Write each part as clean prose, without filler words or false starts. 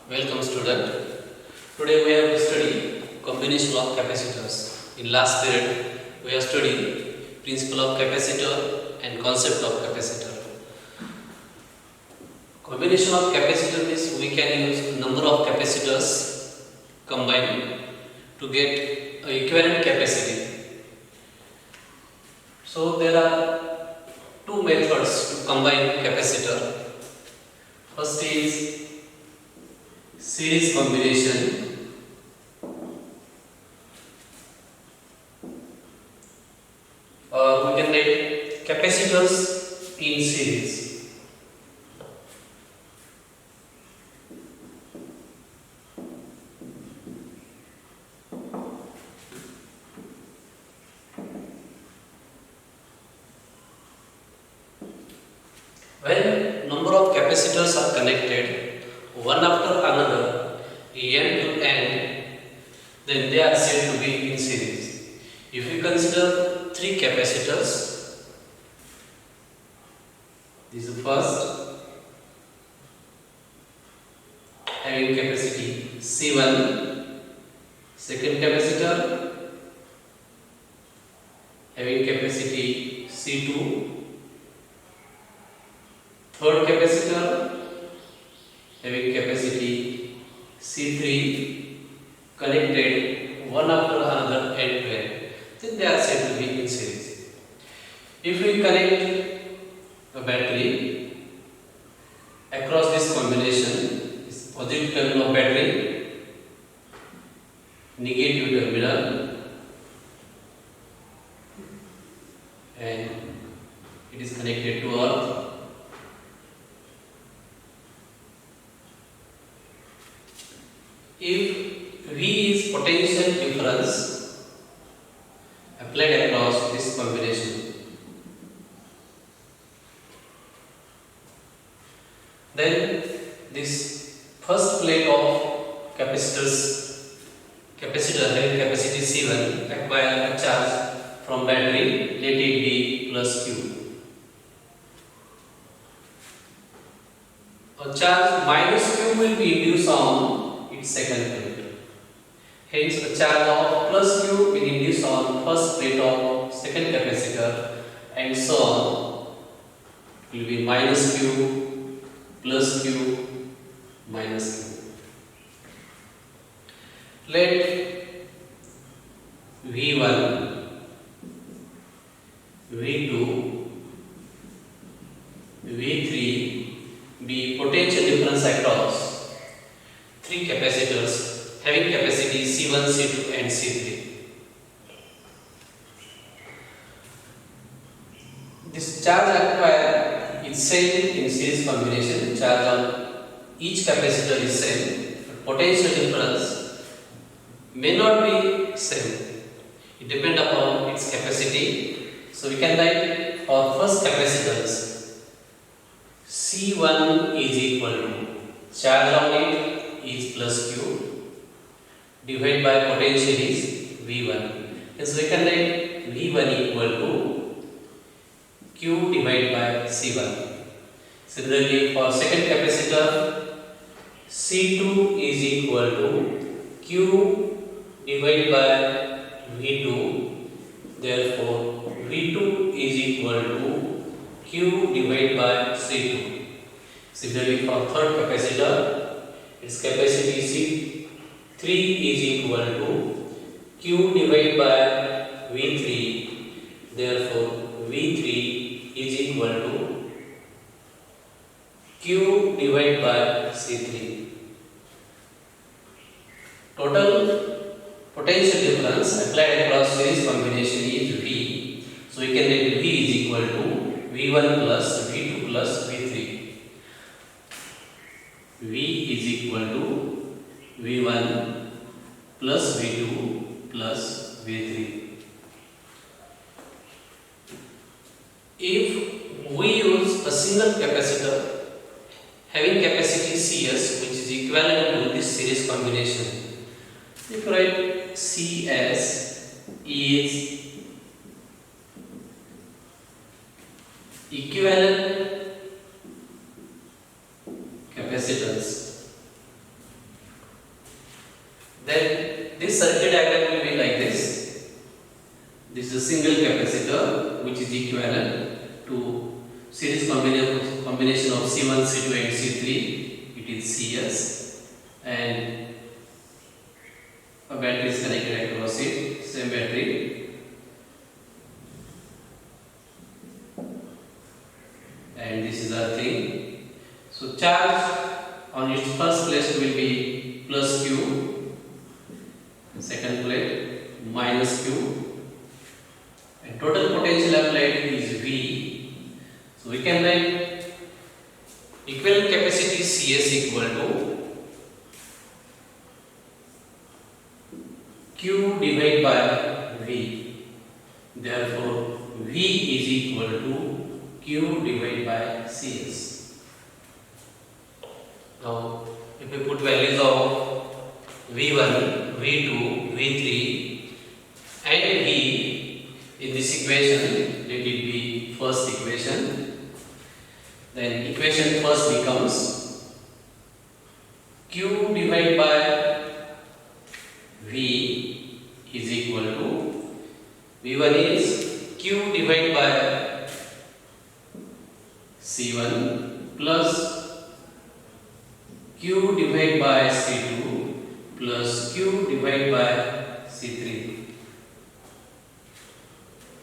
Welcome student. Today we have to study combination of capacitors. In last period we have studied principle of capacitor and concept of capacitor. Combination of capacitor means we can use number of capacitors combined to get a equivalent capacity. So there are two methods to combine capacitor. First is series combination, or we can write capacitors in series. When number of capacitors are connected one after another, end to end, then they are said to be in series. If we consider three capacitors, this is the first, having capacity C1, second capacitor having capacity C2, third capacitor having capacity C3, connected one after another end to end, then they are said to be in series. If we connect a battery across this combination, this positive terminal of battery, negative terminal, and it is connected to earth. If V is potential difference applied across this combination, then this first plate of capacitor having capacity C1 acquire a charge from battery, let it be plus Q. A charge minus Q will be induced on its second plate. Hence, a charge of plus Q will induce on first plate of second capacitor, and so on. It will be minus Q, plus Q, minus Q. Let V1, V2, V3 be potential difference across three capacitors having capacity C1, C2 and C3. This charge acquired is same in series combination. Charge on each capacitor is same, but potential difference may not be same. It depends upon its capacity. So we can write for first capacitors, C1 is equal to charge on it is plus Q divided by potential is V1. And so we can write V1 equal to Q divided by C1. Similarly, for second capacitor, C2 is equal to Q divided by V2. Therefore, V2 is equal to Q divided by C2. Similarly, for third capacitor, its capacity C3 is equal to Q divided by V3. Therefore, V3 is equal to Q divided by C3. Total potential difference applied across series combination is V. So we can write V is equal to V1 plus V2 plus V3. V is equal to V1 plus V2 plus V3. If we use a single capacitor having capacity Cs, which is equivalent to this series combination, if you write Cs is equivalent capacitance series combination of C1, C2 and C3, it is CS, and a battery is connected across it, same battery, and this is our thing. So charge on its first place will be plus Q, second plate minus Q, and total potential applied is V. So we can write equivalent capacity CS equal to Q divided by V. Therefore, V is equal to Q divided by CS. Now, if we put values of V1, V2, V3 and V in this equation, let it be first equation, then equation first becomes Q divided by V is equal to V1 is Q divided by C1 plus Q divided by C2 plus Q divided by C3.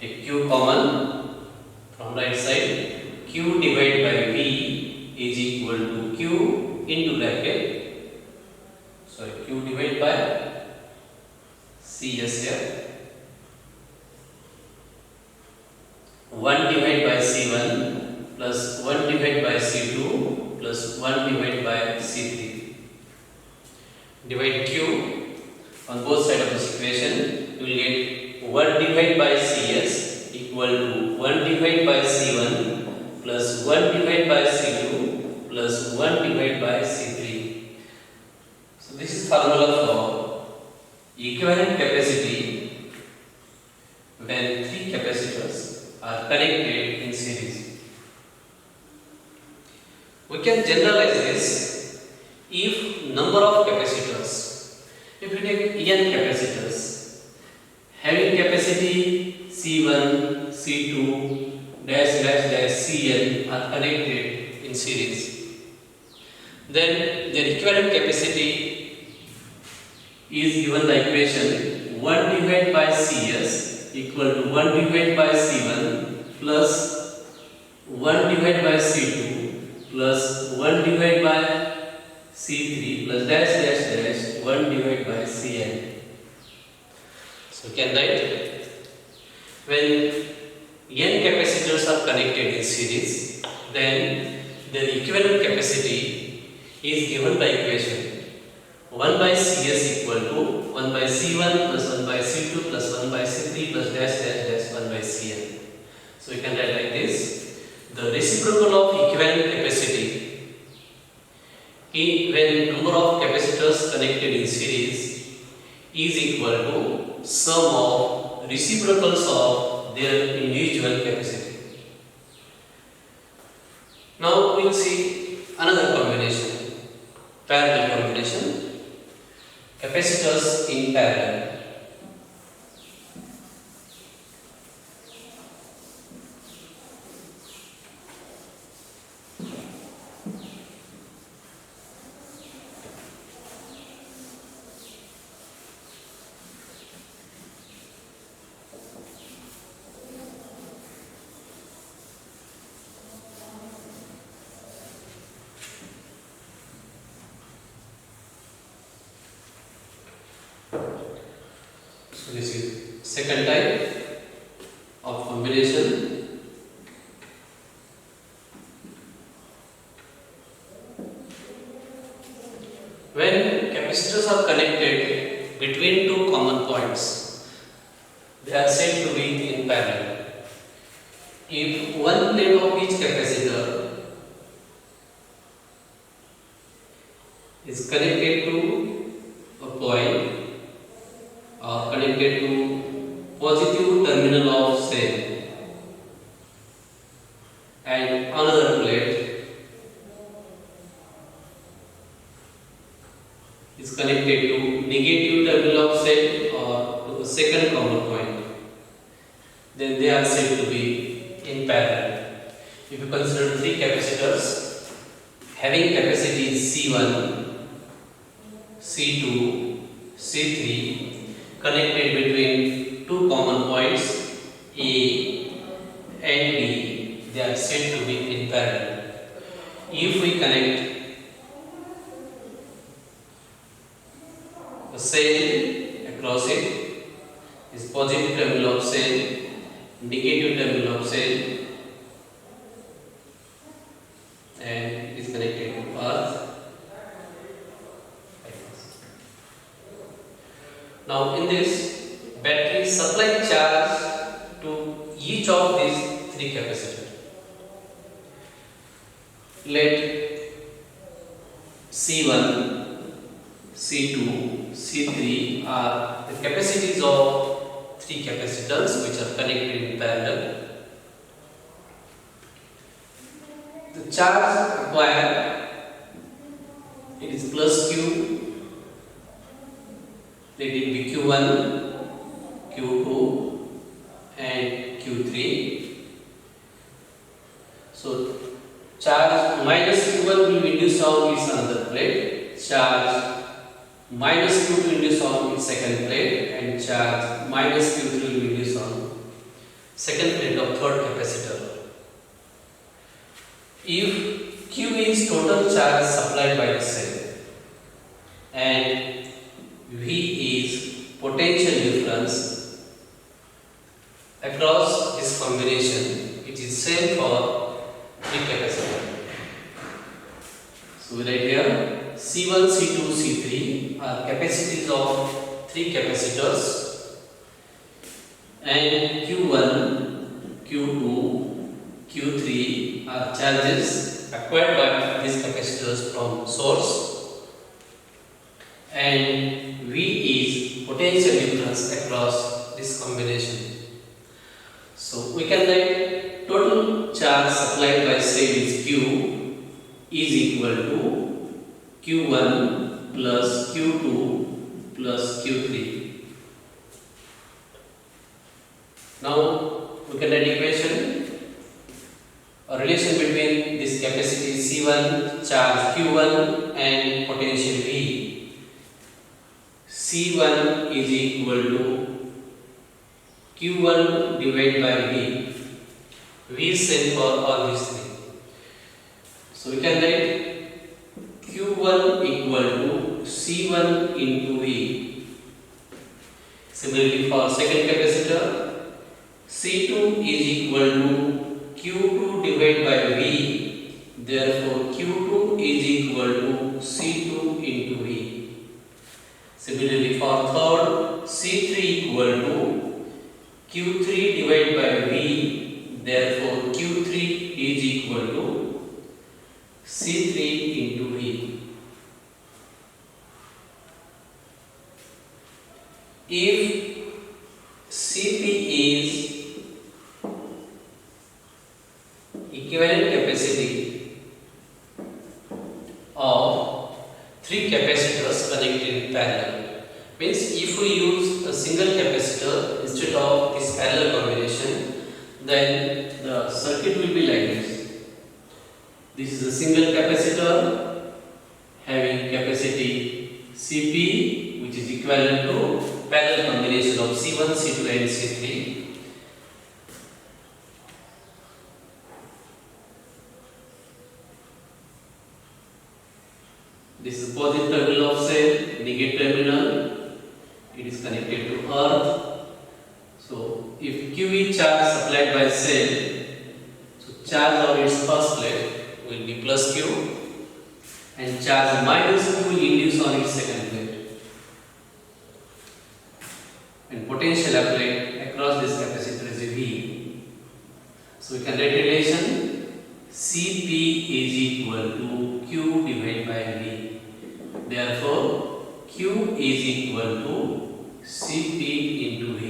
Take Q common from right side. Q divided by V is equal to Q into bracket. Sorry, Q divided by CS here. 1 divided by C1 plus 1 divided by C2 plus 1 divided by C3. Divide Q on both sides of this equation. You will get 1 divided by CS equal to 1 divided by C1 plus 1 divided by C2 plus 1 divided by C3. So this is formula for equivalent capacity when three capacitors are connected in series. We can generalize this if number of capacitors. If we take n capacitors having capacity C1, C2, dash dash dash Cn are connected in series, then their equivalent capacity is given the equation 1 divided by Cs equal to 1 divided by C1 plus 1 divided by C2 plus 1 divided by C3 plus dash dash dash 1 divided by Cn. So can write when n capacitors are connected in series, then their equivalent capacity is given by equation 1 by Cs equal to 1 by C1 plus 1 by C2 plus 1 by C3 plus dash dash dash 1 by Cn. So we can write like this: the reciprocal of equivalent capacity when number of capacitors connected in series is equal to sum of reciprocals of their individual capacity. Now we will see another combination, parallel combination, capacitors in parallel. So this is second type of combination. When capacitors are connected between two common points, they are said to be in parallel. If one plate of each capacitor is connected to a point or connected to positive terminal of cell and another plate is connected to negative terminal of cell or to a second common point, then they are said to be in parallel. if you consider three capacitors having capacities C1, C2, C3 connected between two common points A and B, they are said to be in parallel. If we connect a cell across it, is positive terminal of cell, negative terminal of cell, and is connected to earth. Now in this, battery supply charge to each of these three capacitors. Let C1, C2, C3 are the capacities of three capacitors which are connected in parallel. The charge required, it is plus Q, let it be Q1, Q2 and Q3. So charge minus Q1 will be induced on its another plate, charge minus Q2 induced on its second plate, and charge minus Q3 will be induced on second plate of third capacitor. If Q is total charge supplied by the cell and V is potential difference across this combination, it is same for three capacitors. So we write here C1, C2, C3 are capacities of three capacitors, and Q1, Q2, Q3 are charges acquired by these capacitors from source, and V is potential difference across this combination. So we can write total charge supplied by cell is Q is equal to Q1 plus Q2 plus Q3. Now we can write equation, a relation between this capacity C1, charge Q1 and potential V. C1 is equal to Q1 divided by V. V is same for all these three. So we can write Q1 equal to C1 into V. Similarly for second capacitor, C2 is equal to Q2 divided by V. Therefore Q2 is equal to C2 into V. Similarly for third, C3 equal to Q3 divided by V. Therefore Q3 is equal to C3 into V. If Cp is equivalent capacity of three capacitors connected in parallel, means if we use a single capacitor instead of this parallel combination, then the circuit will be like this. This is a single capacitor having capacity Cp, which is equivalent to parallel combination of C1, C2 and C3. This is positive terminal of cell, negative terminal, it is connected to earth. So if Q is charge supplied by cell, so charge on its first plate will be plus Q, and charge minus Q will induce on its second plate. And potential applied across this capacitor is V. So we can write relation Cp is equal to Q divided by V. Therefore Q is equal to Cp into V.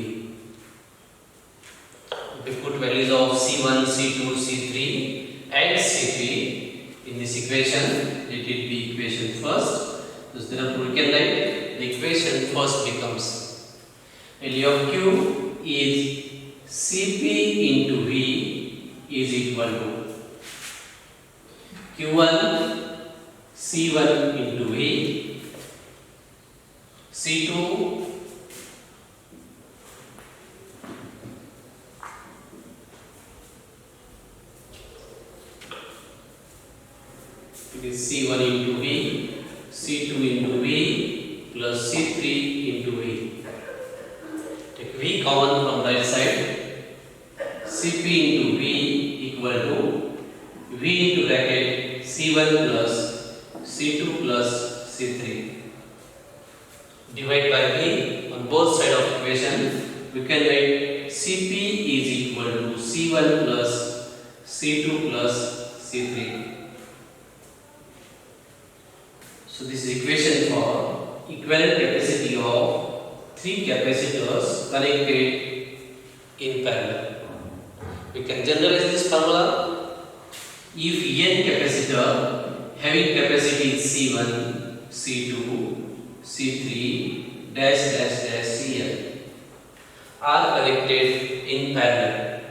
We put values of C1, C2, C3 and Cp in this equation. Let it be equation first. So therefore we can write the equation first becomes value of Q is Cp into V is equal to Q1 C1 into V, C2 it is C1 into V, C2 into V plus C3 into V. Take V common from right side. Cp into V equal to V into bracket C1 plus C2 plus C3. Divide by V on both sides of equation. We can write Cp is equal to C1 plus C2 plus C3. So this is equation for equivalent capacity of three capacitors connected in parallel. We can generalize this formula. If n capacitor having capacity C1, C2, C3 dash dash dash Cn are connected in parallel,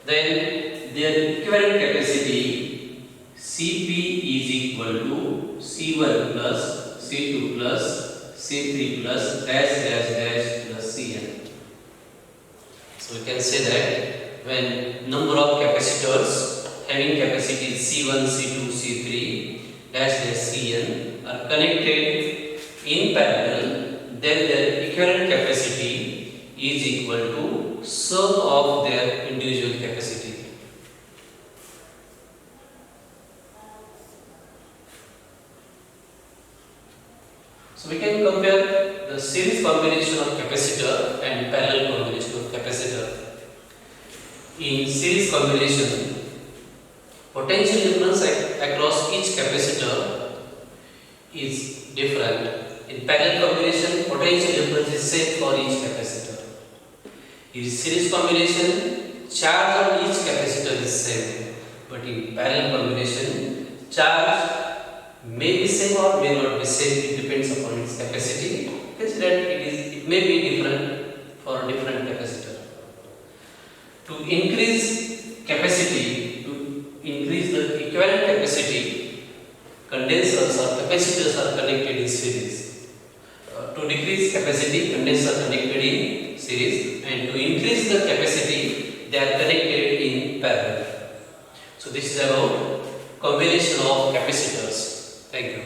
then their equivalent capacity Cp is equal to C1 plus C2 plus C3 plus dash dash dash plus Cn. So we can say that when number of capacitors having capacity C1, C2, C3 dash dash Cn are connected in parallel, then their equivalent capacity is equal to sum of their individual capacity. So we can compare the series combination of capacitor and parallel combination of capacitor. In series combination, potential difference across each capacitor is different. In parallel combination, potential difference is same for each capacitor. In series combination, charge on each capacitor is same, but in parallel combination, charge may be same or may not be same. It depends upon its capacity. Consider it may be different for different capacitor. To increase capacity, to increase the equivalent capacity, condensers or capacitors are connected in series. To decrease capacity, condensers are connected in series, and to increase the capacity, they are connected in parallel. So this is about combination of capacitors. Thank you.